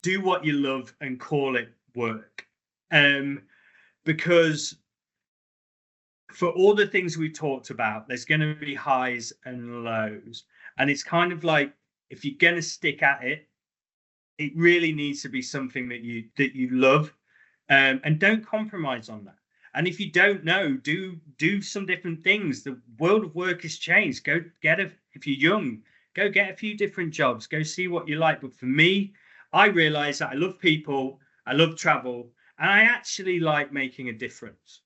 do what you love and call it work. Because for all the things we talked about, there's going to be highs and lows. And it's kind of like, if you're going to stick at it, it really needs to be something that you love, and don't compromise on that. And if you don't know, do some different things. The world of work has changed. Go get if you're young, go get a few different jobs. Go see what you like. But for me, I realized that I love people, I love travel, and I actually like making a difference.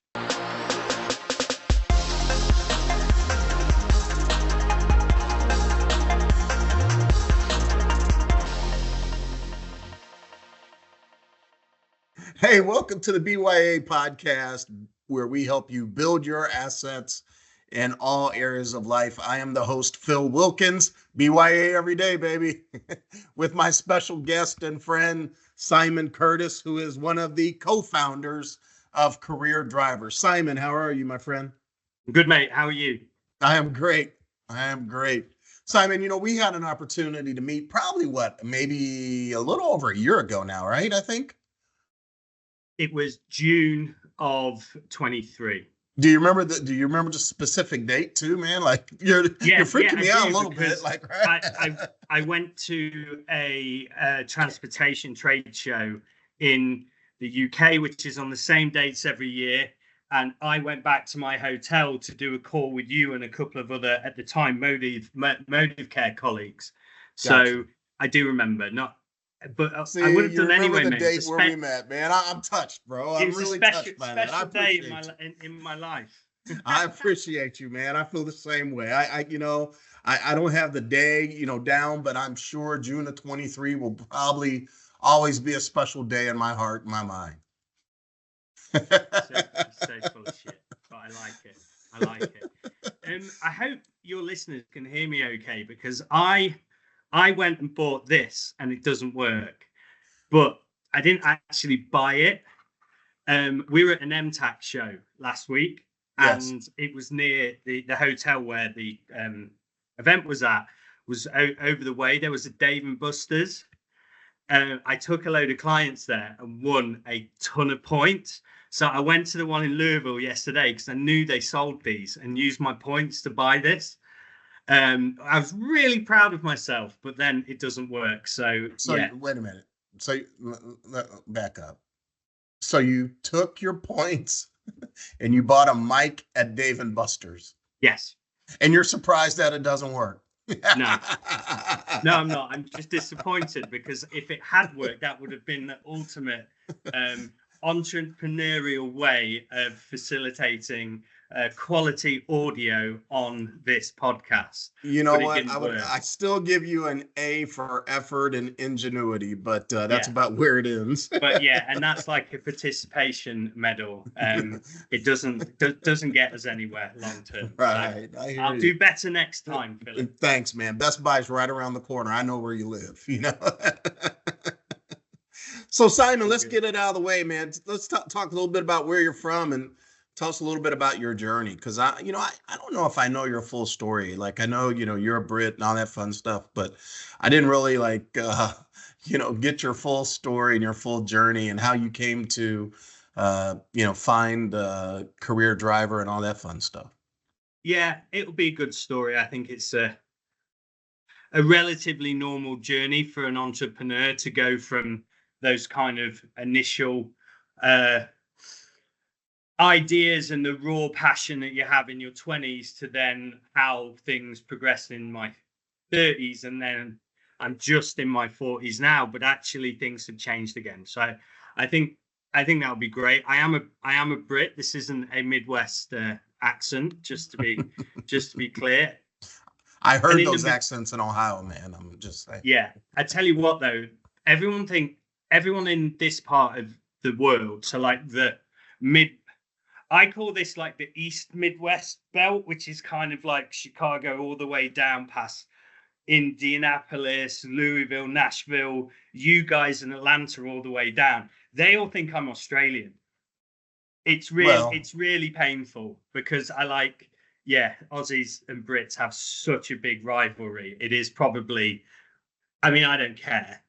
Hey, welcome to the BYA Podcast, where we help you build your assets in all areas of life. I am the host, Phil Wilkins, BYA every day, baby, with my special guest and friend, Simon Curtis, who is one of the co-founders of Career Driver. Simon, how are you, my friend? Good, mate. How are you? I am great. Simon, we had an opportunity to meet probably maybe a little over a year ago now, right? I think. It was June of 23. Do you remember the specific date too, man? Like you're freaking me out a little bit. Like, right? I went to a transportation trade show in the UK, which is on the same dates every year. And I went back to my hotel to do a call with you and a couple of other, at the time, motive care colleagues. Gotcha. So I do remember, but see, I would have done anyway, the mate. Date where we met, man. I'm touched, bro. I'm really touched by that. Special day in my life. I appreciate you, man. I feel the same way. I don't have the day, down, but I'm sure June of 23 will probably always be a special day in my heart and my mind. so full of shit, but I like it. I hope your listeners can hear me okay, because I went and bought this and it doesn't work, but I didn't actually buy it. We were at an MTAC show last week, yes, and it was near the hotel where the event was at, was over the way. There was a Dave & Buster's. I took a load of clients there and won a ton of points. So I went to the one in Louisville yesterday because I knew they sold these, and used my points to buy this. I was really proud of myself, but then it doesn't work. So yeah. Wait a minute. So back up. So you took your points and you bought a mic at Dave & Buster's. Yes. And you're surprised that it doesn't work. No, I'm not. I'm just disappointed, because if it had worked, that would have been the ultimate entrepreneurial way of facilitating quality audio on this podcast. You know what? I still give you an A for effort and ingenuity, but that's about where it ends. But yeah, and that's like a participation medal. It doesn't get us anywhere long term. Right. So I'll do better next time, Philip. Thanks, man. Best Buy's right around the corner. I know where you live. So Simon, let's get it out of the way, man. Let's talk a little bit about where you're from and tell us a little bit about your journey. Because I don't know if I know your full story. Like, I know, you're a Brit and all that fun stuff, but I didn't really get your full story and your full journey and how you came to, find Career Driver and all that fun stuff. Yeah, it'll be a good story. I think it's a relatively normal journey for an entrepreneur to go from those kind of initial ideas and the raw passion that you have in your 20s to then how things progress in my 30s, and then I'm just in my 40s now, but actually things have changed again. So I think that would be great. I am a Brit. This isn't a Midwest accent, just to be clear. I heard those accents in Ohio, man. I'm just saying. Yeah, I tell you what though, everyone in this part of the world, so like I call this like the East Midwest belt, which is kind of like Chicago all the way down past Indianapolis, Louisville, Nashville, you guys in Atlanta all the way down. They all think I'm Australian. It's really painful, because Aussies and Brits have such a big rivalry. It is probably, I don't care.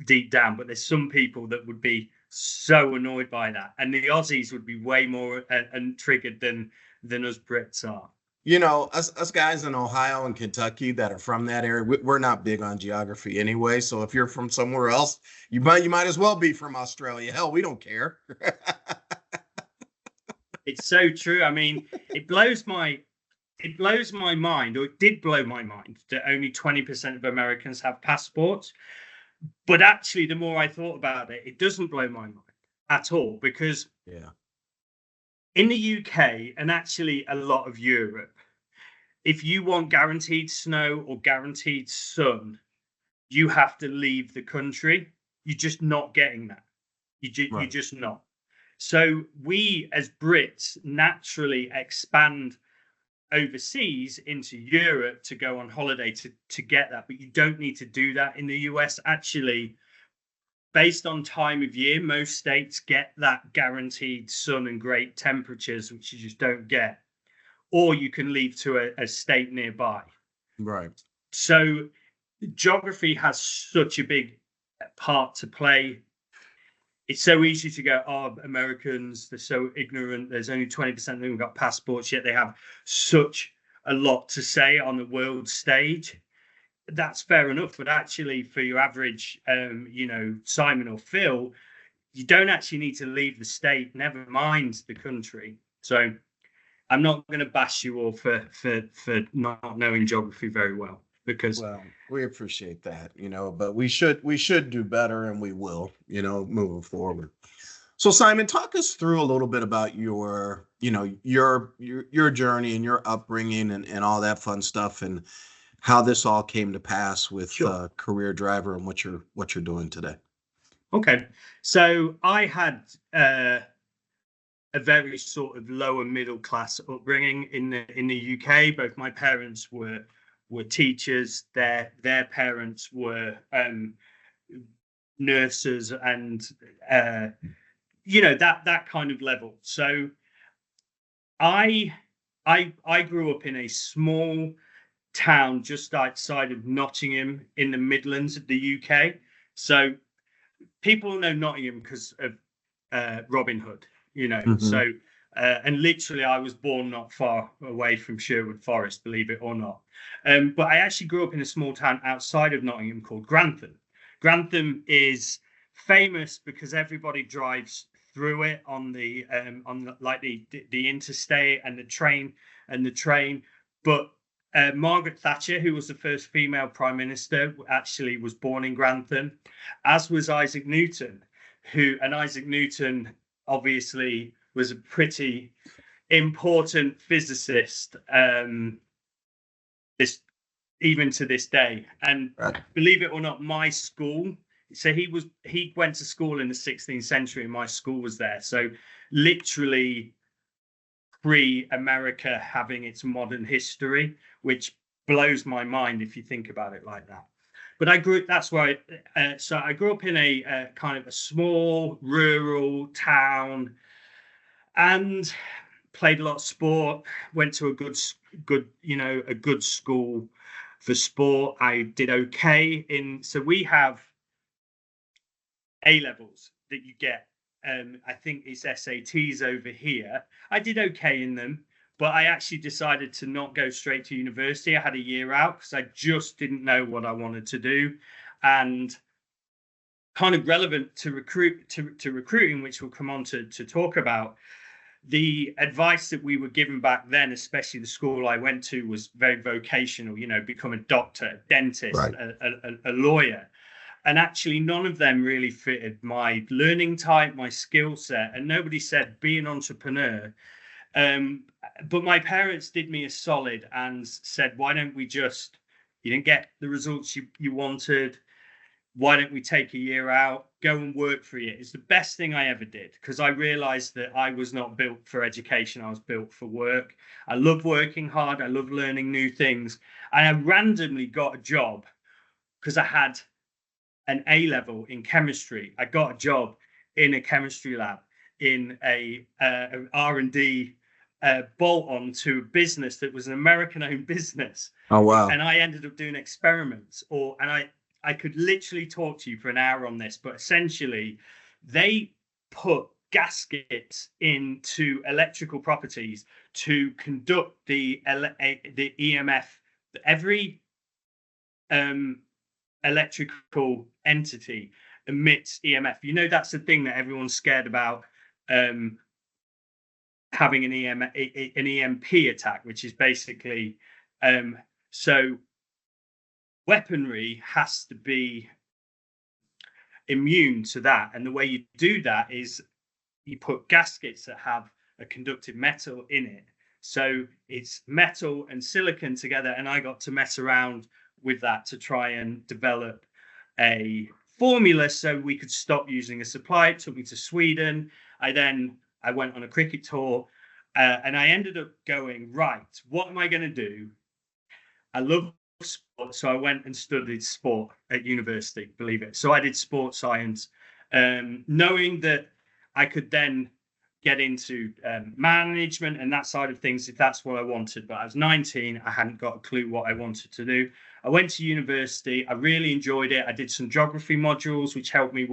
deep down, but there's some people that would be so annoyed by that, and the Aussies would be way more and triggered than us Brits are. You know, us guys in Ohio and Kentucky that are from that area, we're not big on geography anyway. So if you're from somewhere else, you might as well be from Australia. Hell, we don't care. It's so true. I mean, it blows my mind, or it did blow my mind, that only 20% of Americans have passports. But actually, the more I thought about it, it doesn't blow my mind at all, because in the UK and actually a lot of Europe, if you want guaranteed snow or guaranteed sun, you have to leave the country. You're just not getting that. You're just not. So we as Brits naturally expand overseas into Europe to go on holiday to get that. But you don't need to do that in the US. Actually, based on time of year, most states get that guaranteed sun and great temperatures, which you just don't get. Or you can leave to a state nearby. Right. So geography has such a big part to play. It's so easy to go, oh, Americans, they're so ignorant. There's only 20% of them got passports, yet they have such a lot to say on the world stage. That's fair enough, but actually for your average, Simon or Phil, you don't actually need to leave the state, never mind the country. So I'm not going to bash you all for not knowing geography very well, because we appreciate that, but we should do better, and we will, moving forward. So Simon, talk us through a little bit about your journey and your upbringing and all that fun stuff, and how this all came to pass with Career Driver and what you're doing today. Okay. So I had a very sort of lower middle class upbringing in the UK. Both my parents were teachers. Their parents were nurses, and that kind of level. So I grew up in a small town just outside of Nottingham in the Midlands of the UK. So people know Nottingham because of Robin Hood, So and literally I was born not far away from Sherwood Forest, believe it or not. But I actually grew up in a small town outside of Nottingham called Grantham. Grantham is famous because everybody drives through it on the interstate and the train. But Margaret Thatcher, who was the first female prime minister, actually was born in Grantham, as was Isaac Newton, and Isaac Newton obviously was a pretty important physicist, even to this day. And believe it or not, my school, so he went to school in the 16th century, and my school was there. So literally pre-America having its modern history, which blows my mind if you think about it like that. But I grew up in a kind of a small rural town, and played a lot of sport. Went to a good school for sport. I did okay so we have A levels that you get. I think it's SATs over here. I did okay in them, but I actually decided to not go straight to university. I had a year out because I just didn't know what I wanted to do. And kind of relevant to recruiting, which we'll come on to talk about, the advice that we were given back then, especially the school I went to, was very vocational, become a doctor, a dentist, right, a lawyer. And actually, none of them really fitted my learning type, my skill set. And nobody said, be an entrepreneur. But my parents did me a solid and said, why don't we you didn't get the results you wanted. Why don't we take a year out, go and work for a year? It's the best thing I ever did, because I realized that I was not built for education. I was built for work. I love working hard. I love learning new things. And I randomly got a job because I had an A level in chemistry. I got a job in a chemistry lab in a R&D bolt on to a business that was an American-owned business. Oh wow! And I ended up doing experiments, and I could literally talk to you for an hour on this, but essentially they put gaskets into electrical properties to conduct the EMF. Every electrical entity emits EMF. You know, that's the thing that everyone's scared about, having an EMP attack, which is basically so weaponry has to be immune to that. And the way you do that is you put gaskets that have a conductive metal in it. So it's metal and silicon together. And I got to mess around with that to try and develop a formula so we could stop using a supply. It took me to Sweden. I went on a cricket tour, and I ended up going, right, what am I going to do? I love sport, so I went and studied sport at university, believe it. So I did sports science, knowing that I could then get into management and that side of things if that's what I wanted. But I was 19, I hadn't got a clue what I wanted to do. I went to university, I really enjoyed it. I did some geography modules, which helped me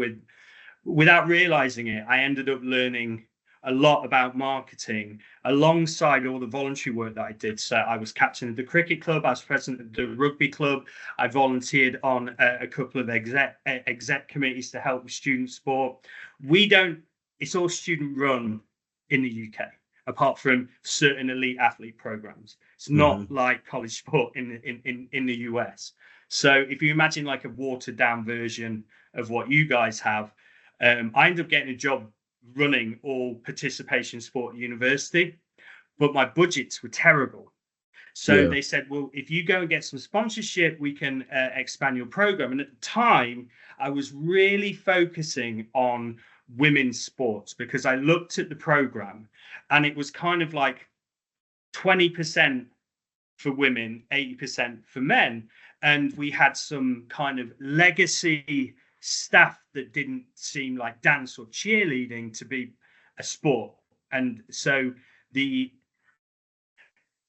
without realizing it, I ended up learning a lot about marketing alongside all the voluntary work that I did. So I was captain of the cricket club, I was president of the rugby club, I volunteered on a couple of exec committees to help with student sport. It's all student run in the UK, apart from certain elite athlete programs. It's not like college sport in the US. So if you imagine like a watered down version of what you guys have, I ended up getting a job running all participation sport at university, but my budgets were terrible. So they said, well, if you go and get some sponsorship, we can expand your program. And at the time, I was really focusing on women's sports because I looked at the program and it was kind of like 20% for women, 80% for men. And we had some kind of legacy staff that didn't seem like dance or cheerleading to be a sport. And so there's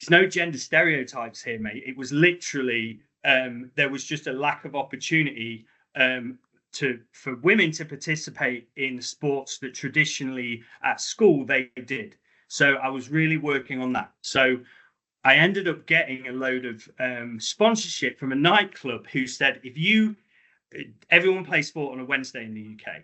no gender stereotypes here, mate. It was literally there was just a lack of opportunity for women to participate in sports that traditionally at school they did. So I was really working on that. So I ended up getting a load of sponsorship from a nightclub who said, everyone plays sport on a Wednesday in the UK.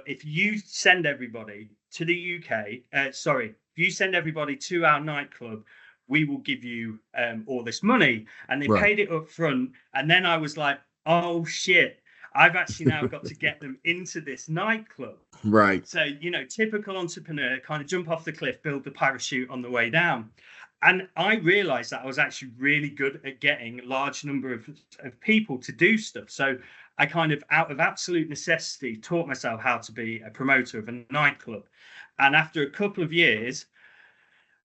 If you send everybody to the UK, if you send everybody to our nightclub, we will give you all this money. And they paid it up front. And then I was like, oh shit, I've actually now got to get them into this nightclub. Right. So, typical entrepreneur, kind of jump off the cliff, build the parachute on the way down. And I realized that I was actually really good at getting a large number of people to do stuff. So I kind of, out of absolute necessity, taught myself how to be a promoter of a nightclub. And after a couple of years,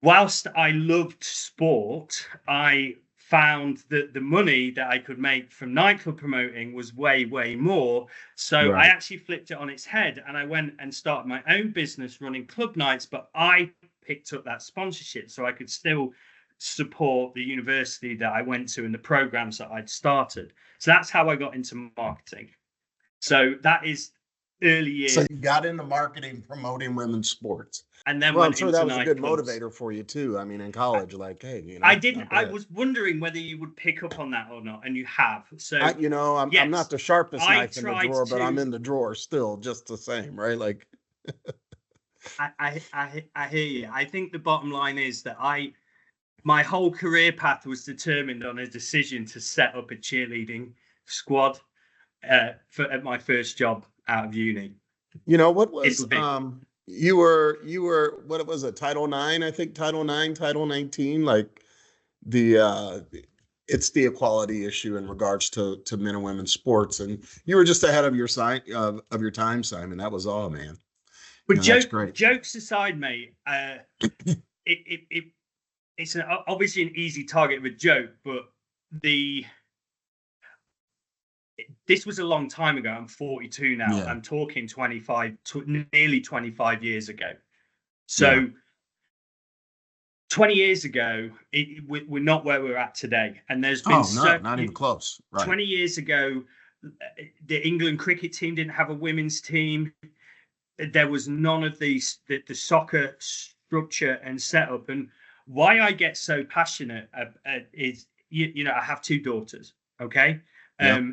whilst I loved sport, I found that the money that I could make from nightclub promoting was way, way more. So I actually flipped it on its head and I went and started my own business running club nights, but I picked up that sponsorship so I could still support the university that I went to and the programs that I'd started. So that's how I got into marketing. So that is early years. So you got into marketing, promoting women's sports. And then I'm sure that was a good motivator for you too. I mean, in college, like, hey, I was wondering whether you would pick up on that or not, and you have. So I'm not the sharpest knife in the drawer, but I'm in the drawer still, just the same, right? Like, I hear you. I think the bottom line is that my whole career path was determined on a decision to set up a cheerleading squad at my first job out of uni. What was you were what was it, Title IX, I think, Title IX, Title 19, like it's the equality issue in regards to men and women's sports, and you were just ahead of your time, Simon. That was all, man. But jokes aside, mate, it's obviously an easy target of a joke, but this was a long time ago. I'm 42 now. I'm talking nearly 25 years ago. So 20 years ago, we're not where we're at today. And there's been not even close. Right. 20 years ago, the England cricket team didn't have a women's team. There was none of the soccer structure and setup. And why I get so passionate is, I have two daughters. Okay. Yep.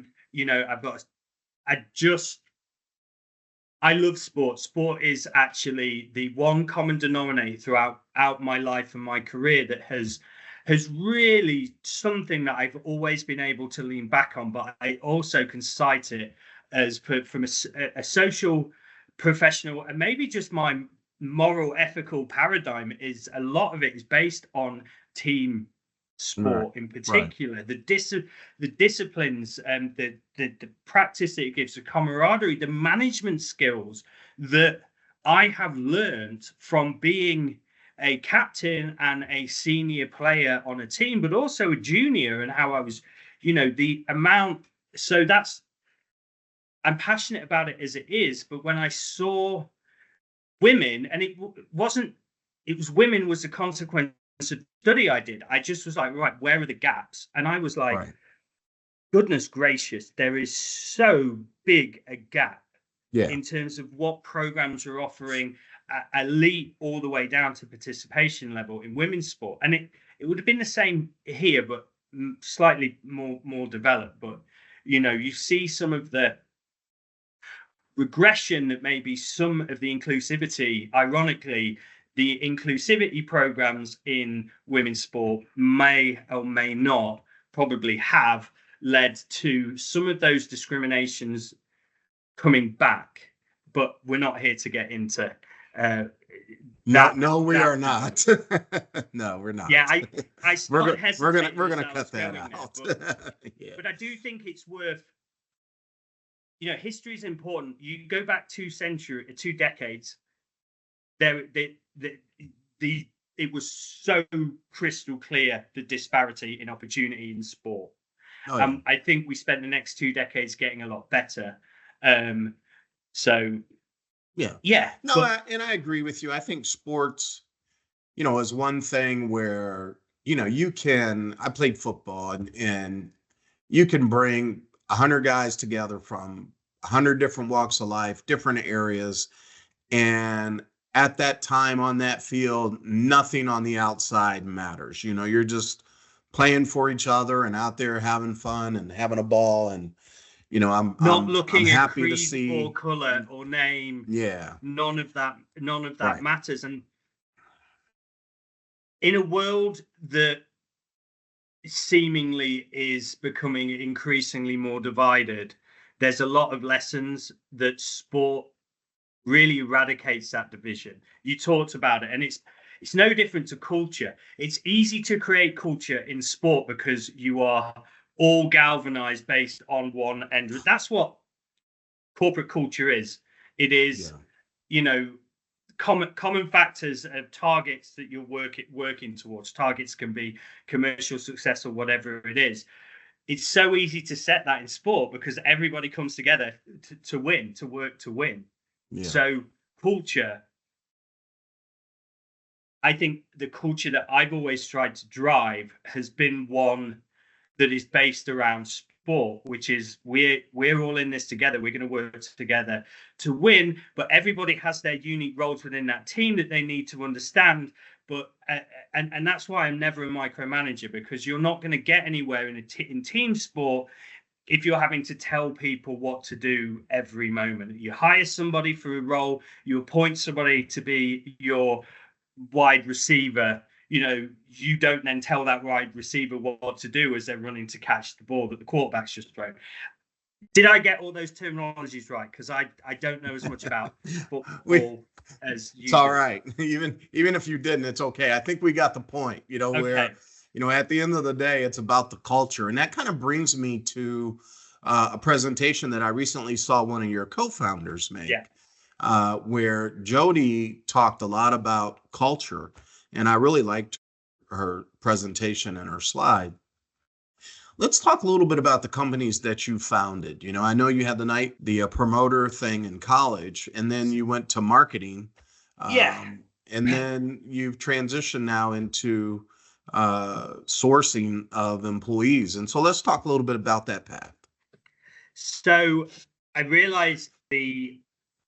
I love sport. Sport is actually the one common denominator throughout my life and my career that has really something that I've always been able to lean back on. But I also can cite it as from a social, professional, and maybe just my moral, ethical paradigm. Is a lot of it is based on team sport, in particular, the disciplines and the practice that it gives, the camaraderie, the management skills that I have learned from being a captain and a senior player on a team, but also a junior, and how I was, the amount. So I'm passionate about it as it is. But when I saw women, and it was women was the consequence of study I did. I just was like, right, where are the gaps? And I was like, goodness gracious, there is so big a gap in terms of what programs are offering elite all the way down to participation level in women's sport. And it would have been the same here, but slightly more developed. But you see some of the regression that maybe some of the inclusivity, ironically, the inclusivity programs in women's sport may or may not probably have led to some of those discriminations coming back. But we're not here to get into No, we are not. No, we're not. Yeah, we're gonna cut that out. But I do think it's worth. History is important. You go back 2 decades. It was so crystal clear, the disparity in opportunity in sport. I think we spent the next 2 decades getting a lot better. No, and I agree with you. I think sports, is one thing where I played football, and you can bring 100 guys together from 100 different walks of life, different areas, and at that time on that field, nothing on the outside matters. You're just playing for each other and out there having fun and having a ball. And, I'm looking I'm at happy creed to see or color or name. Yeah. None of that matters. And in a world that seemingly is becoming increasingly more divided, there's a lot of lessons that sport really eradicates that division. You talked about it, and it's no different to culture. It's easy to create culture in sport because you are all galvanized based on one end. That's what corporate culture is. It is, common factors of targets that you're working towards. Targets can be commercial success or whatever it is. It's so easy to set that in sport because everybody comes together to win, to work to win. Yeah. So culture, I think the culture that I've always tried to drive has been one that is based around sport, which is we're all in this together. We're going to work together to win, but everybody has their unique roles within that team that they need to understand. But and that's why I'm never a micromanager, because you're not going to get anywhere in team sport if you're having to tell people what to do every moment. You hire somebody for a role, you appoint somebody to be your wide receiver. You don't then tell that wide receiver what to do as they're running to catch the ball that the quarterback's just thrown. Did I get all those terminologies right? Because I don't know as much about football as you. It's all right. Even if you didn't, it's okay. I think we got the point. Where at the end of the day, it's about the culture, and that kind of brings me to a presentation that I recently saw one of your co-founders make. Yeah. Where Jody talked a lot about culture, and I really liked her presentation and her slide. Let's talk a little bit about the companies that you founded. I know you had the promoter thing in college, and then you went to marketing. And then you've transitioned now into sourcing of employees. And so let's talk a little bit about that path. So I realized the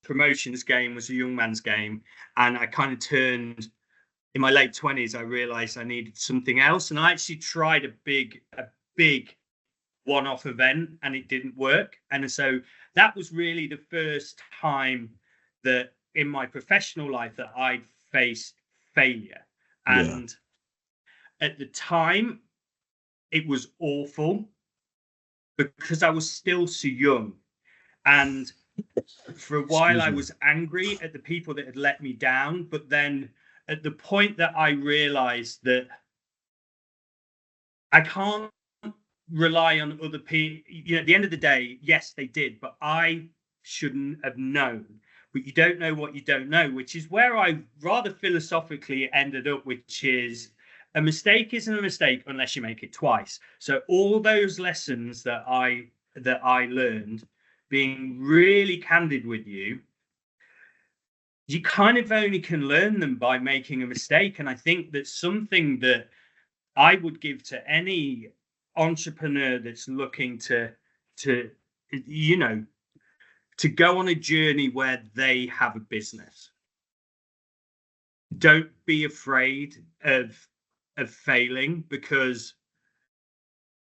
promotions game was a young man's game, and I kind of turned in my late 20s. I realized I needed something else, and I actually tried a big one-off event, and it didn't work. And so that was really the first time that in my professional life that I'd faced failure. And at the time, it was awful because I was still so young. And for a while, I was angry at the people that had let me down. But then at the point that I realized that I can't rely on other people, at the end of the day, yes, they did, but I shouldn't have known. But you don't know what you don't know, which is where I rather philosophically ended up, which is a mistake isn't a mistake unless you make it twice. So all those lessons that I learned, being really candid with you, you kind of only can learn them by making a mistake. And I think that's something that I would give to any entrepreneur that's looking to go on a journey where they have a business. Don't be afraid of failing, because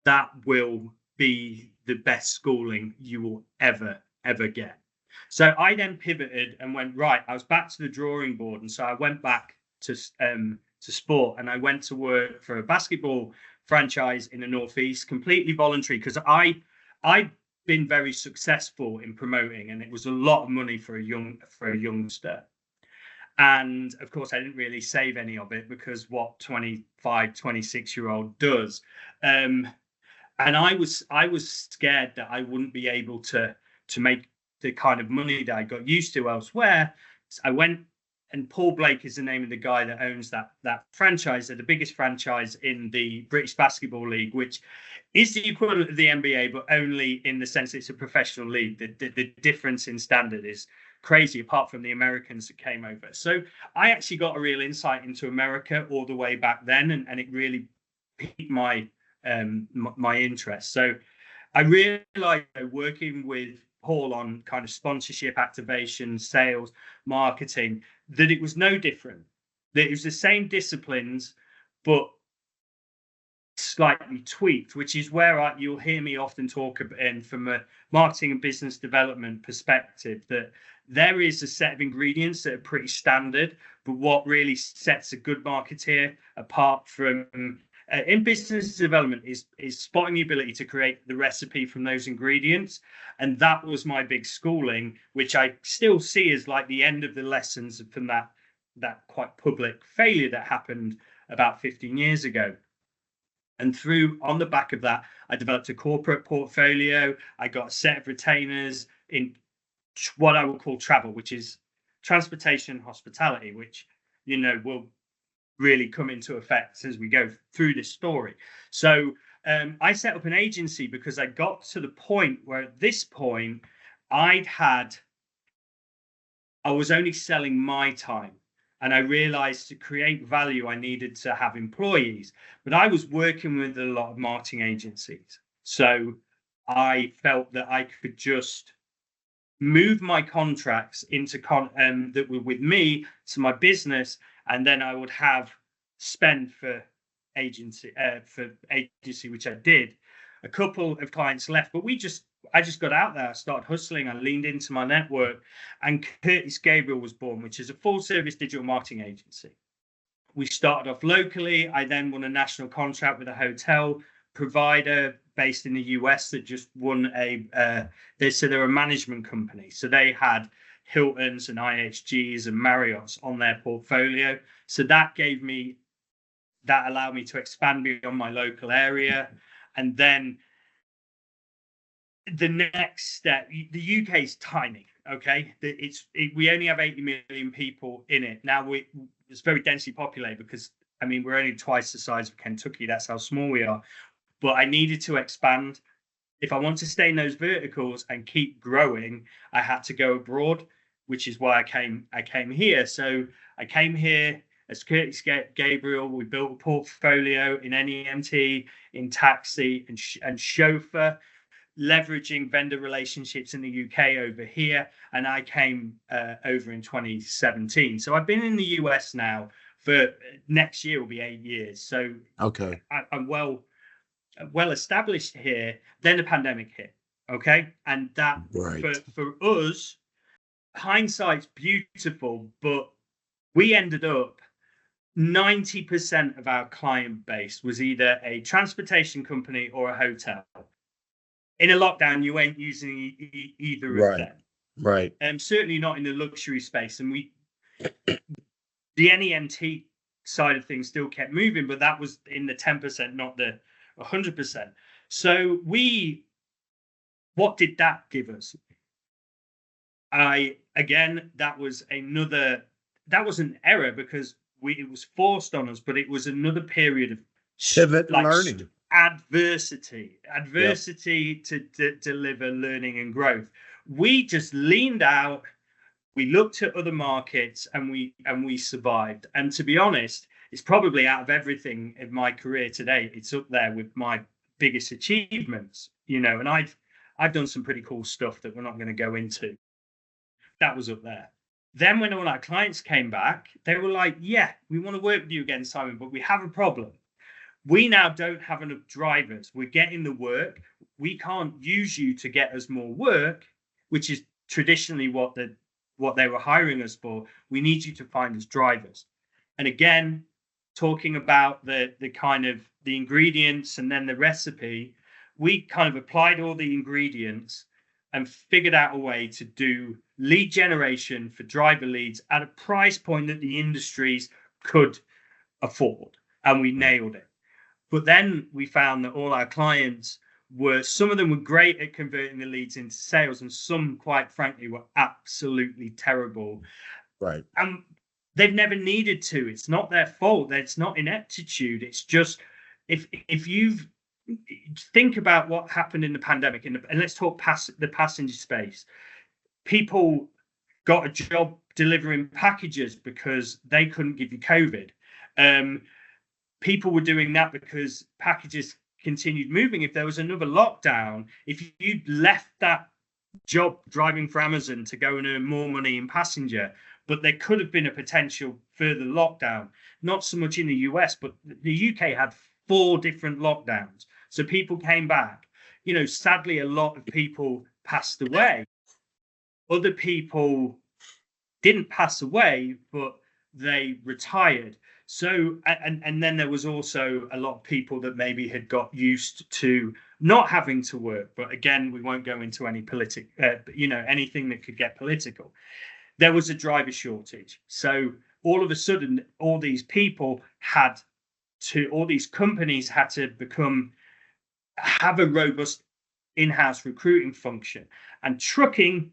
that will be the best schooling you will ever get. So I then pivoted and went, right, I was back to the drawing board. And so I went back to sport, and I went to work for a basketball franchise in the Northeast, completely voluntary, because I'd been very successful in promoting, and it was a lot of money for a youngster. And of course, I didn't really save any of it, because what 25, 26-year-old does. And I was scared that I wouldn't be able to make the kind of money that I got used to elsewhere. So I went, and Paul Blake is the name of the guy that owns that franchise. They're the biggest franchise in the British Basketball League, which is the equivalent of the NBA, but only in the sense it's a professional league. The difference in standard is crazy, apart from the Americans that came over. So I actually got a real insight into America all the way back then, and it really piqued my interest. So I realized, working with Paul on kind of sponsorship, activation, sales, marketing, that it was no different, that it was the same disciplines, but slightly tweaked, which is where you'll hear me often talk about, and from a marketing and business development perspective, that there is a set of ingredients that are pretty standard, but what really sets a good marketeer apart from in business development is spotting the ability to create the recipe from those ingredients. And that was my big schooling, which I still see as like the end of the lessons from that quite public failure that happened about 15 years ago. And on the back of that, I developed a corporate portfolio. I got a set of retainers in what I will call travel, which is transportation and hospitality, which, will really come into effect as we go through this story. So I set up an agency because I got to the point where at this point I was only selling my time. And I realized to create value, I needed to have employees, but I was working with a lot of marketing agencies. So I felt that I could just move my contracts into that were with me to my business, and then I would have spend for agency, which I did. A couple of clients left, but I just got out there. I started hustling. I leaned into my network, and Curtis Gabriel was born, which is a full-service digital marketing agency. We started off locally. I then won a national contract with a hotel provider based in the US that just won they're a management company. So they had Hiltons and IHGs and Marriott's on their portfolio. So that allowed me to expand beyond my local area. And then the next step, the UK is tiny, okay? We only have 80 million people in it. Now it's very densely populated because, we're only twice the size of Kentucky. That's how small we are. But I needed to expand. If I want to stay in those verticals and keep growing, I had to go abroad, which is why I came here. So I came here as Curtis Gabriel. We built a portfolio in NEMT, in taxi and chauffeur. leveraging vendor relationships in the UK over here, and I came over in 2017. So I've been in the US now for next year will be 8 years. So Okay. I'm well established here. Then the pandemic hit. Okay, and that for us, hindsight's beautiful, but we ended up 90% of our client base was either a transportation company or a hotel. In a lockdown, you ain't using either of them. Right. Certainly not in the luxury space. And the NENT side of things still kept moving, but that was in the 10%, not the 100%. So what did that give us? That was an error because it was forced on us, but it was another period of pivot learning. Adversity to deliver learning and growth. We just leaned out, we looked at other markets, and we survived. And to be honest, it's probably out of everything in my career today, it's up there with my biggest achievements, and I've done some pretty cool stuff that we're not going to go into. That was up there. Then when all our clients came back, they were like, yeah, we want to work with you again, Simon, but we have a problem. We now don't have enough drivers. We're getting the work. We can't use you to get us more work, which is traditionally what they were hiring us for. We need you to find us drivers. And again, talking about the kind of the ingredients and then the recipe, we kind of applied all the ingredients and figured out a way to do lead generation for driver leads at a price point that the industries could afford. And we nailed it. But then we found that all our clients some of them were great at converting the leads into sales, and some, quite frankly, were absolutely terrible. Right. And they've never needed to. It's not their fault. It's not ineptitude. It's just, if you've think about what happened in the pandemic, and let's talk the passenger space. People got a job delivering packages because they couldn't give you COVID. People were doing that because packages continued moving. If there was another lockdown, if you left that job driving for Amazon to go and earn more money in passenger, but there could have been a potential further lockdown, not so much in the US, but the UK had 4 different lockdowns. So people came back. Sadly, a lot of people passed away. Other people didn't pass away, but they retired. So, and then there was also a lot of people that maybe had got used to not having to work. But again, we won't go into any anything that could get political. There was a driver shortage. So all of a sudden, all these companies had to have a robust in-house recruiting function. And trucking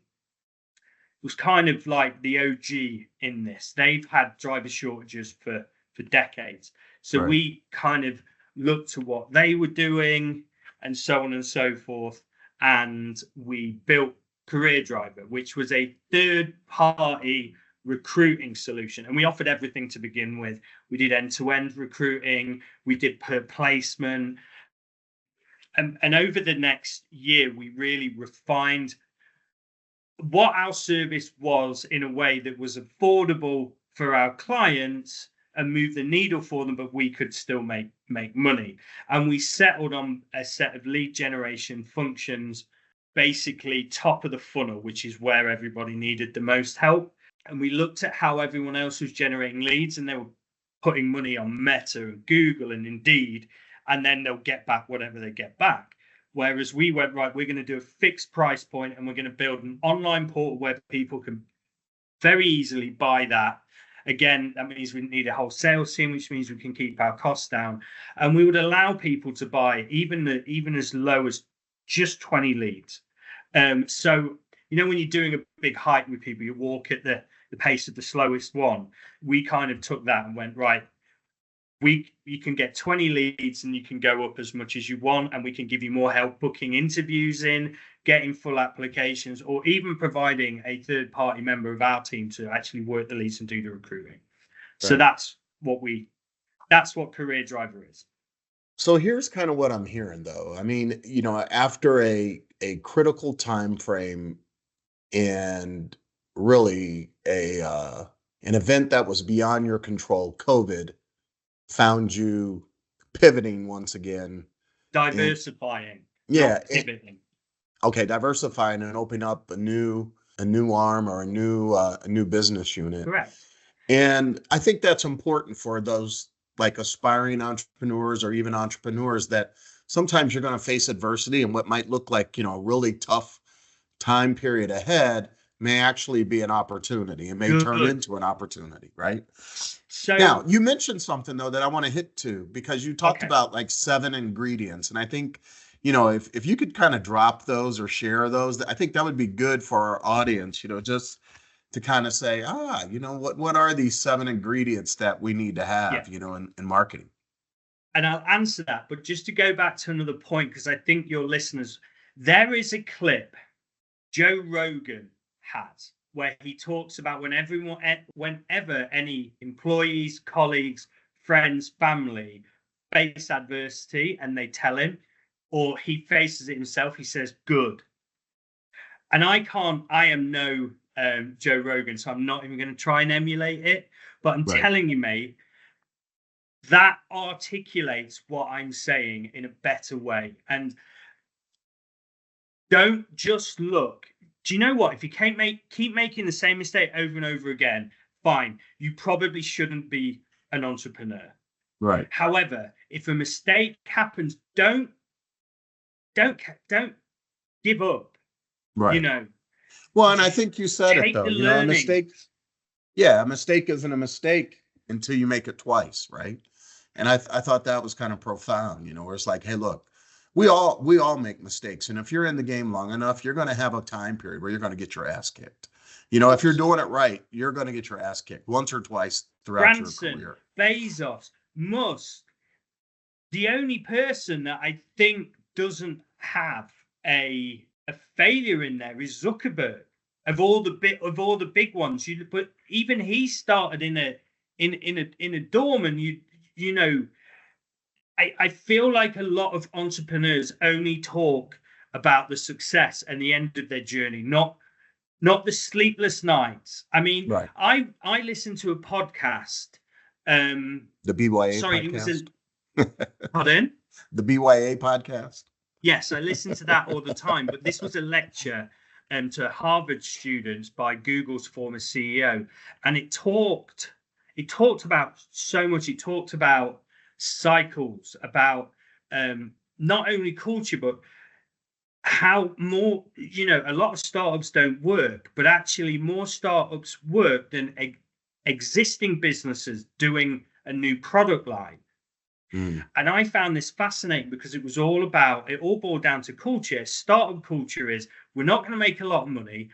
was kind of like the OG in this. They've had driver shortages for decades. So right. We kind of looked to what they were doing and so on and so forth. And we built Career Driver, which was a third-party recruiting solution. And we offered everything to begin with. We did end-to-end recruiting. We did per placement. And over the next year, we really refined what our service was in a way that was affordable for our clients and move the needle for them, but we could still make money. And we settled on a set of lead generation functions, basically top of the funnel, which is where everybody needed the most help. And we looked at how everyone else was generating leads, and they were putting money on Meta and Google and Indeed, and then they'll get back whatever they get back. Whereas we went, right, we're going to do a fixed price point, and we're going to build an online portal where people can very easily buy that. Again, that means we need a whole sales team, which means we can keep our costs down. And we would allow people to buy even as low as just 20 leads. So, when you're doing a big hike with people, you walk at the pace of the slowest one. We kind of took that and went, right, you can get 20 leads and you can go up as much as you want, and we can give you more help booking interviews in, getting full applications, or even providing a third-party member of our team to actually work the leads and do the recruiting. Right. So that's what Career Driver is. So here's kind of what I'm hearing though. I mean, after a critical time frame and really an event that was beyond your control, COVID, found you pivoting once again. Diversifying, Yeah. not pivoting. Okay, diversifying and opening up a new arm or a new business unit. Correct. And I think that's important for those like aspiring entrepreneurs or even entrepreneurs, that sometimes you're going to face adversity, and what might look like, a really tough time period ahead may actually be an opportunity. It may turn into an opportunity, right? So now, you mentioned something though that I want to hit to, because you talked about like 7 ingredients. And I think, if you could kind of drop those or share those, I think that would be good for our audience, just to kind of say, what are these 7 ingredients that we need to have, in marketing? And I'll answer that, but just to go back to another point, because I think your listeners, there is a clip Joe Rogan has where he talks about whenever any employees, colleagues, friends, family face adversity and they tell him, or he faces it himself, he says, good. And I am no Joe Rogan, so I'm not even going to try and emulate it. But I'm telling you, mate, that articulates what I'm saying in a better way. And don't just look. Do you know what? If you keep making the same mistake over and over again, fine. You probably shouldn't be an entrepreneur. Right. However, if a mistake happens, don't give up. Right. Well, and I think you said it though. A mistake. Yeah, a mistake isn't a mistake until you make it twice, right? And I thought that was kind of profound, where it's like, hey, look, we all make mistakes. And if you're in the game long enough, you're going to have a time period where you're going to get your ass kicked. If you're doing it right, you're going to get your ass kicked once or twice throughout your career. Bezos, Musk, the only person that I think doesn't have a failure in there is Zuckerberg. Of all the big ones, but even he started in a dorm, and I feel like a lot of entrepreneurs only talk about the success and the end of their journey, not the sleepless nights. I mean, right. I listened to a podcast. The BYA podcast. Pardon? The BYA podcast. Yes, I listen to that all the time. But this was a lecture to Harvard students by Google's former CEO, and it talked about so much. It talked about cycles, about not only culture, but how more, a lot of startups don't work, but actually more startups work than existing businesses doing a new product line. And I found this fascinating because it all boiled down to culture. Startup culture is, we're not going to make a lot of money.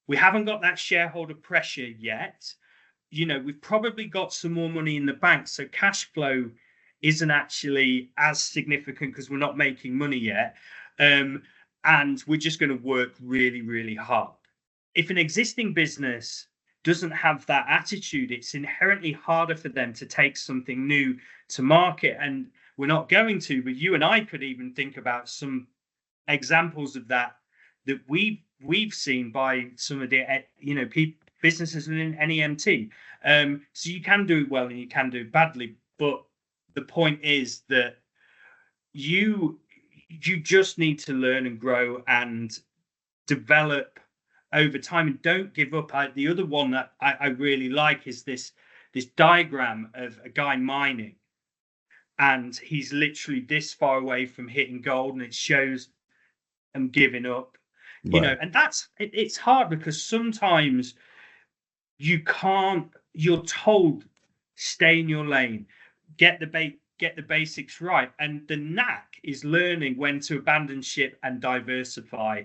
We haven't got that shareholder pressure yet. We've probably got some more money in the bank. So cash flow isn't actually as significant because we're not making money yet. And we're just going to work really, really hard. If an existing business doesn't have that attitude, it's inherently harder for them to take something new to market. And we're not going to, but you and I could even think about some examples of that we've seen by some of the businesses within NEMT. So you can do it well and you can do it badly, but the point is that you just need to learn and grow and develop over time, and don't give up. The other one that I really like is this diagram of a guy mining, and he's literally this far away from hitting gold, and it shows him giving up. Right. And it's hard because sometimes you're told stay in your lane, get the basics right, and the knack is learning when to abandon ship and diversify.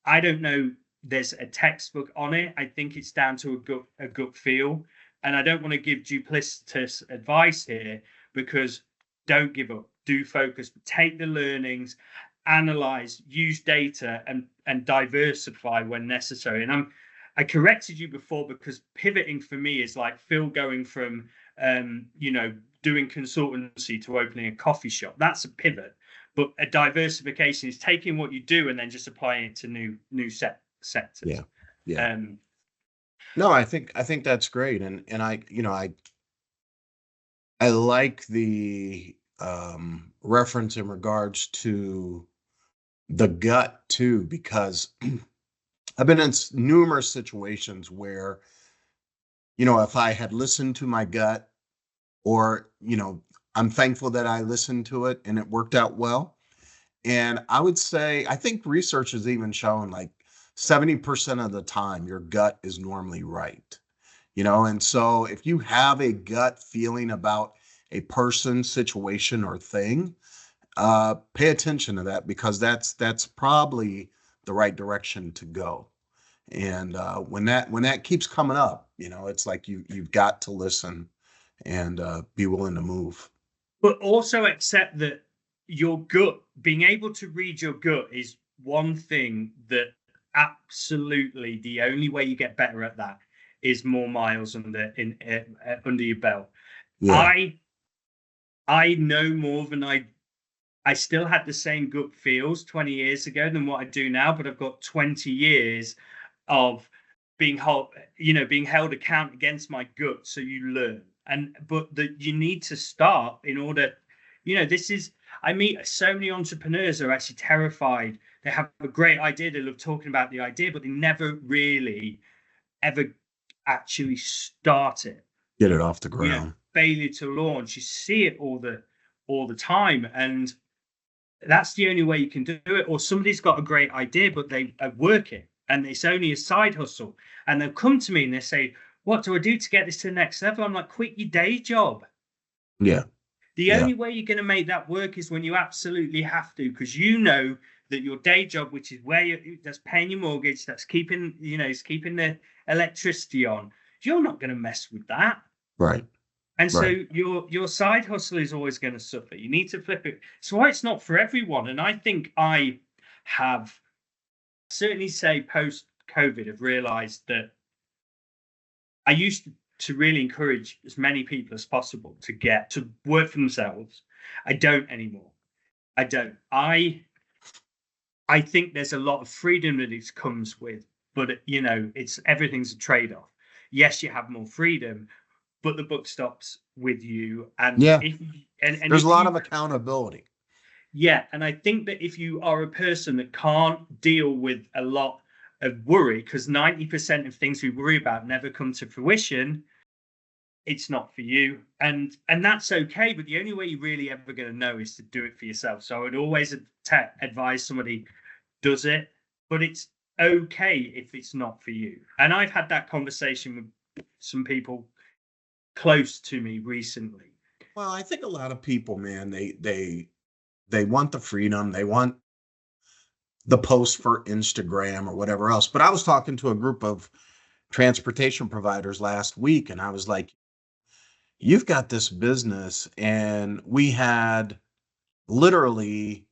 I don't know, there's a textbook on it. I think it's down to a gut feel. And I don't want to give duplicitous advice here, because don't give up, do focus, take the learnings, analyze, use data, and diversify when necessary. And I corrected you before, because pivoting for me is like Phil going from doing consultancy to opening a coffee shop. That's a pivot. But a diversification is taking what you do and then just applying it to new sectors. Yeah. Yeah. No, I think that's great. And I like the reference in regards to the gut too, because I've been in numerous situations where, if I had listened to my gut, or, I'm thankful that I listened to it and it worked out well. And I would say, I think research has even shown like 70% of the time your gut is normally right. And so if you have a gut feeling about a person, situation, or thing, pay attention to that, because that's probably the right direction to go. And when that keeps coming up, it's like you've got to listen and be willing to move. But also accept that your gut, being able to read your gut, is one thing that absolutely the only way you get better at that is more miles under your belt. Yeah. I know more than I still had the same gut feels 20 years ago than what I do now, but I've got 20 years of being held account against my gut. So you learn, but you need to start in order, I meet so many entrepreneurs who are actually terrified. They have a great idea. They love talking about the idea, but they never really ever actually start it. Get it off the ground. Failure to launch. You see it all the time. And that's the only way you can do it. Or somebody's got a great idea, but they are working and it's only a side hustle. And they'll come to me and they say, what do I do to get this to the next level? I'm like, quit your day job. Yeah. The only way you're going to make that work is when you absolutely have to, because that your day job, which is that's paying your mortgage, that's keeping the electricity on, you're not going to mess with that. Right. And so your side hustle is always going to suffer. You need to flip it. So why it's not for everyone. And I think I have certainly say post-COVID have realized that I used to really encourage as many people as possible to get to work for themselves. I don't anymore. I don't. I think there's a lot of freedom that it comes with, but everything's a trade-off. Yes, you have more freedom, but the buck stops with you. And there's a lot of accountability. Yeah, and I think that if you are a person that can't deal with a lot of worry, because 90% of things we worry about never come to fruition, it's not for you. And that's okay, but the only way you're really ever going to know is to do it for yourself. So I would always advise somebody does it, but it's okay if it's not for you. And I've had that conversation with some people close to me recently. Well, I think a lot of people, man, they want the freedom, they want the post for Instagram or whatever else. But I was talking to a group of transportation providers last week, and I was like, you've got this business, and we had literally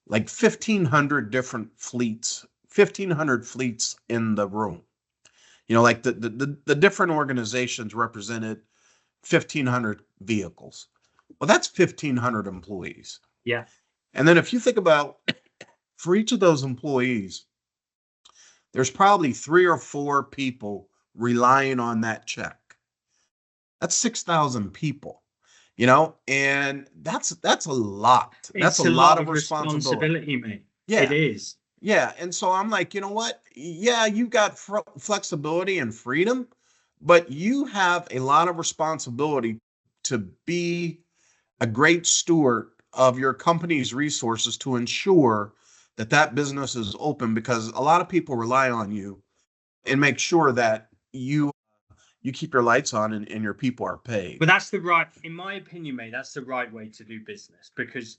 like 1,500 different fleets, 1,500 fleets in the room. Like the different organizations represented 1,500 vehicles. Well, that's 1,500 employees. Yeah. And then if you think about, for each of those employees, there's probably 3 or 4 people relying on that check. That's 6,000 people, and that's a lot. That's a lot of responsibility, mate. Yeah, it is. Yeah. And so I'm like, you know what? Yeah, you've got flexibility and freedom, but you have a lot of responsibility to be a great steward of your company's resources to ensure that business is open, because a lot of people rely on you, and make sure that you keep your lights on and your people are paid. But in my opinion, mate, that's the right way to do business, because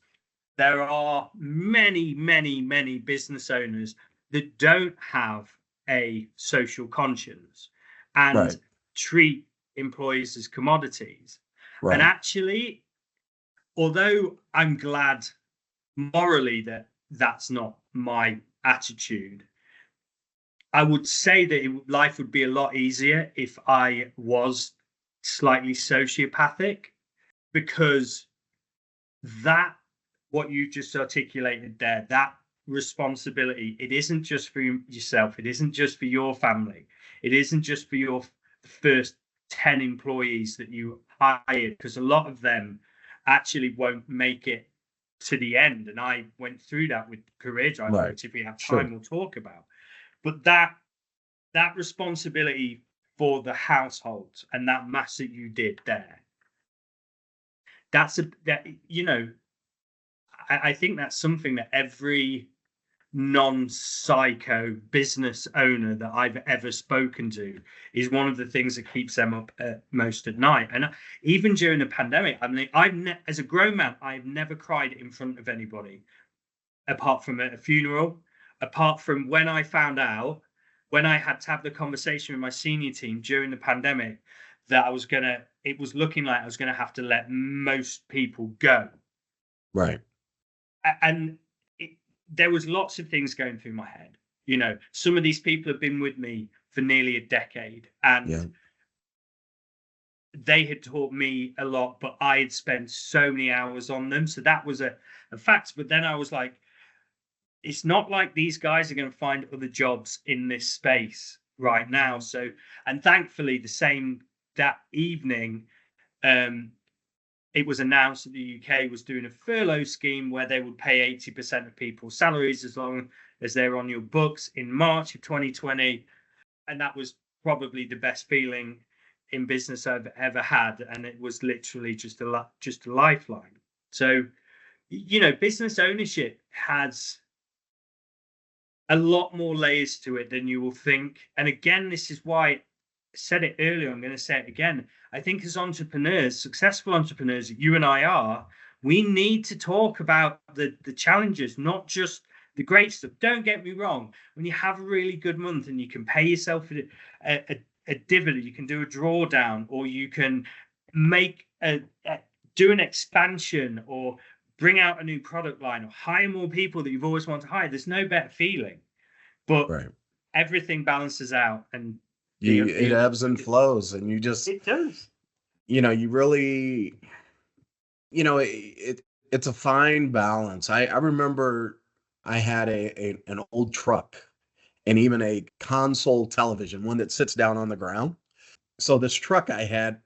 there are many, many, many business owners that don't have a social conscience and treat employees as commodities. Right. And actually, although I'm glad morally that that's not my attitude, I would say that life would be a lot easier if I was slightly sociopathic. because that, what you just articulated there, that responsibility, it isn't just for yourself, it isn't just for your family, it isn't just for your first 10 employees that you hired, because a lot of them actually won't make it to the end. And I went through that with Career Drive, Right. which if we have Sure. time, we'll talk about. But that responsibility for the household and that mass that you did there, I think that's something that every non-psycho business owner that I've ever spoken to, is one of the things that keeps them up most at night. And even during the pandemic, I mean, as a grown man, I've never cried in front of anybody, apart from at a funeral, apart from when I found out, when I had to have the conversation with my senior team during the pandemic, that it was looking like I was gonna have to let most people go. Right. And there was lots of things going through my head. Some of these people have been with me for nearly a decade, and they had taught me a lot, but I had spent so many hours on them. So that was a fact. But then I was like, it's not like these guys are going to find other jobs in this space right now. So, and thankfully, that evening, it was announced that the UK was doing a furlough scheme where they would pay 80% of people's salaries as long as they're on your books in March of 2020. And that was probably the best feeling in business I've ever had. And it was literally just a lifeline. So, business ownership has a lot more layers to it than you will think. And again, this is why I said it earlier, I'm going to say it again. I think as entrepreneurs, successful entrepreneurs, you and I are, we need to talk about the challenges, not just the great stuff. Don't get me wrong. When you have a really good month and you can pay yourself a dividend, you can do a drawdown, or you can do an expansion, or bring out a new product line, or hire more people that you've always wanted to hire. There's no better feeling. But everything balances out, and it ebbs and flows, and it does. You really, it's a fine balance. I remember I had an old truck, and even a console television, one that sits down on the ground. So this truck I had,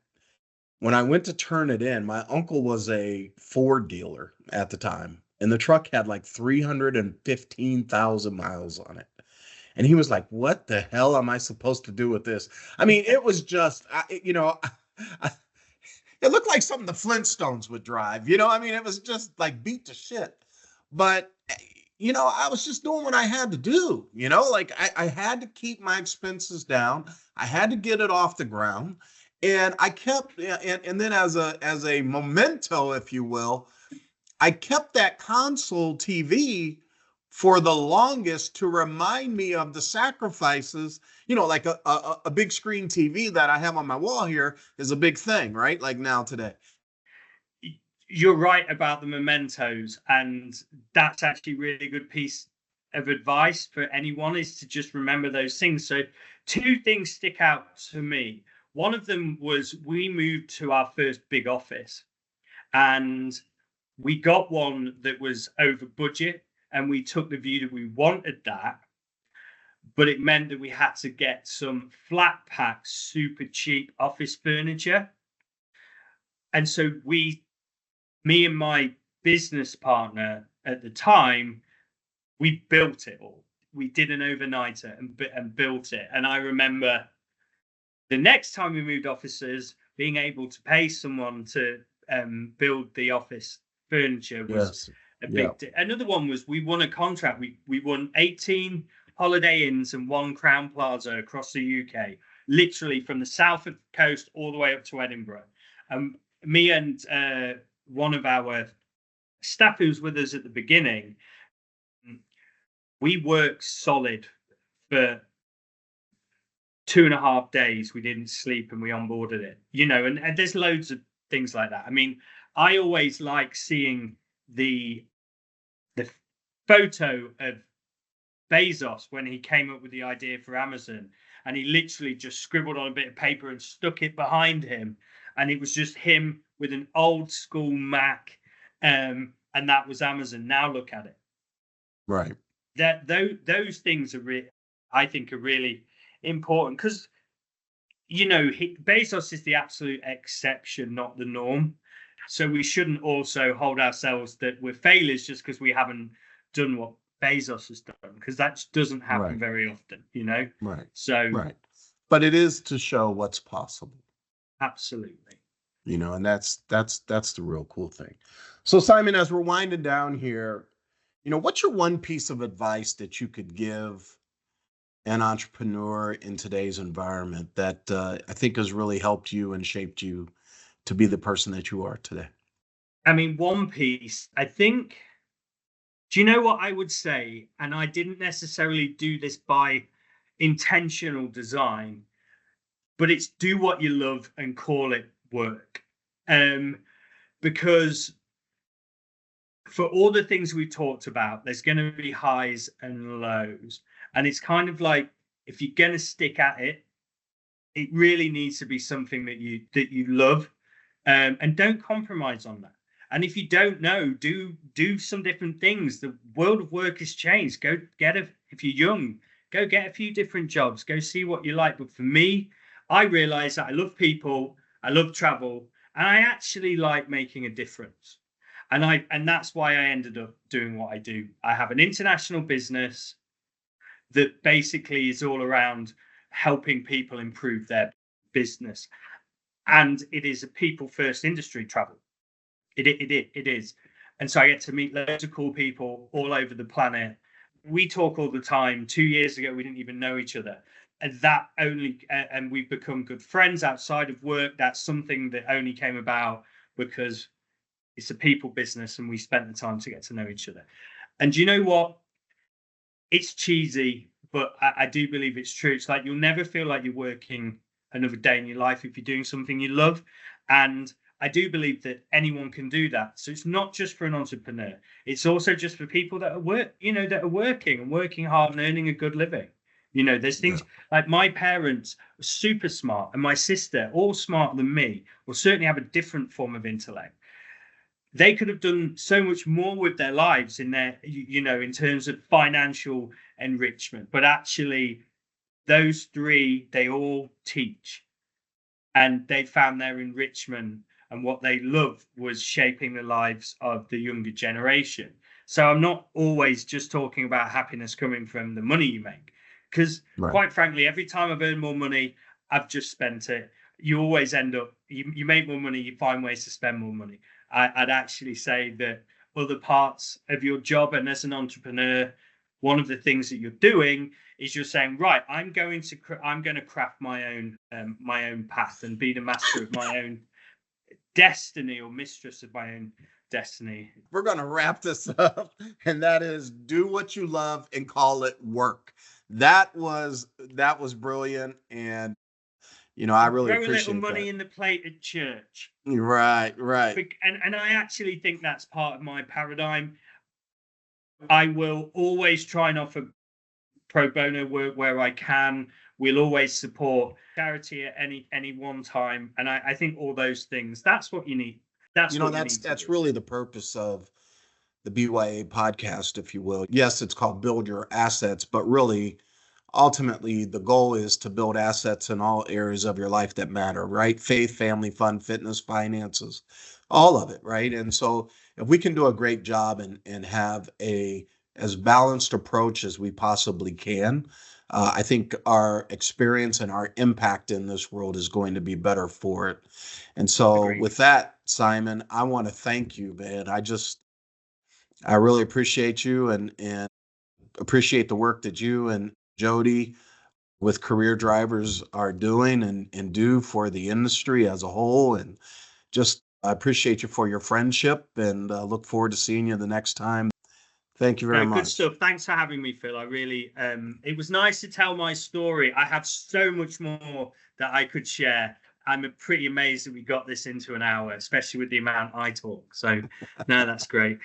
when I went to turn it in, my uncle was a Ford dealer at the time, and the truck had like 315,000 miles on it. And he was like, what the hell am I supposed to do with this? I mean, it was just, it looked like something the Flintstones would drive. I mean, it was just like beat to shit. But, I was just doing what I had to do. Like I had to keep my expenses down. I had to get it off the ground. And I kept, and then as a memento, if you will, I kept that console TV for the longest to remind me of the sacrifices. Like a big screen TV that I have on my wall here is a big thing, right? Like now today. You're right about the mementos, and that's actually a really good piece of advice for anyone, is to just remember those things. So 2 things stick out to me. One of them was we moved to our first big office, and we got one that was over budget, and we took the view that we wanted that, but it meant that we had to get some flat pack, super cheap office furniture. And so me and my business partner at the time, we built it all. We did an overnighter and built it. And I remember the next time we moved offices, being able to pay someone to build the office furniture was a big deal. Another one was we won a contract. We won 18 Holiday Inns and 1 Crown Plaza across the UK, literally from the south of the coast all the way up to Edinburgh. Me and one of our staff who was with us at the beginning, we worked solid for 2.5 days. We didn't sleep, and we onboarded it, and there's loads of things like that. I mean, I always like seeing the photo of Bezos when he came up with the idea for Amazon, and he literally just scribbled on a bit of paper and stuck it behind him, and it was just him with an old school Mac, and that was Amazon. Now look at it. Right. Those things are I think are really important because Bezos is the absolute exception, not the norm. So we shouldn't also hold ourselves that we're failures just because we haven't done what Bezos has done, because that doesn't happen very often, Right. So right. But it is to show what's possible. Absolutely. And that's the real cool thing. So Simon, as we're winding down here, what's your one piece of advice that you could give an entrepreneur in today's environment that I think has really helped you and shaped you to be the person that you are today? I mean, one piece, I think, do you know what I would say? And I didn't necessarily do this by intentional design, but it's do what you love and call it work. Because for all the things we talked about, there's going to be highs and lows. And it's kind of like, if you're going to stick at it, it really needs to be something that you love, and don't compromise on that. And if you don't know, do some different things. The world of work has changed. Go if you're young, go get a few different jobs. Go see what you like. But for me, I realized that I love people, I love travel, and I actually like making a difference. And that's why I ended up doing what I do. I have an international business that basically is all around helping people improve their business. And it is a people first industry, travel. It is. And so I get to meet loads of cool people all over the planet. We talk all the time. 2 years ago, we didn't even know each other. And we've become good friends outside of work. That's something that only came about because it's a people business and we spent the time to get to know each other. And you know what? It's cheesy, but I do believe it's true. It's like you'll never feel like you're working another day in your life if you're doing something you love. And I do believe that anyone can do that. So it's not just for an entrepreneur. It's also just for people that are working hard and earning a good living. There's things like my parents are super smart and my sister, all smarter than me, will certainly have a different form of intellect. They could have done so much more with their lives in terms of financial enrichment. But actually, those three, they all teach, and they found their enrichment, and what they love was shaping the lives of the younger generation. So I'm not always just talking about happiness coming from the money you make, because quite frankly, every time I've earned more money, I've just spent it. You always end up, you make more money, you find ways to spend more money. I'd actually say that other parts of your job, and as an entrepreneur, one of the things that you're doing is you're saying, right, I'm going to craft my own path and be the master of my own destiny, or mistress of my own destiny. We're going to wrap this up, and that is do what you love and call it work. That was brilliant, and I really appreciate that. Throw a little money in the plate at church. Right. And I actually think that's part of my paradigm. I will always try and offer pro bono work where I can. We'll always support charity at any one time. And I think all those things, that's what you need. That's really the purpose of the BYA podcast, if you will. Yes, it's called Build Your Assets, but really, ultimately, the goal is to build assets in all areas of your life that matter, right? Faith, family, fun, fitness, finances, all of it, right? And so if we can do a great job and have as balanced approach as we possibly can, I think our experience and our impact in this world is going to be better for it. And so Agreed. With that, Simon, I want to thank you, man. I really appreciate you and appreciate the work that you and Jody with Career Drivers are doing and do for the industry as a whole. And just I appreciate you for your friendship and look forward to seeing you the next time. Thank you very much. Good stuff. Thanks for having me, Phil. I really, it was nice to tell my story. I have so much more that I could share. I'm pretty amazed that we got this into an hour, especially with the amount I talk. So, no, that's great.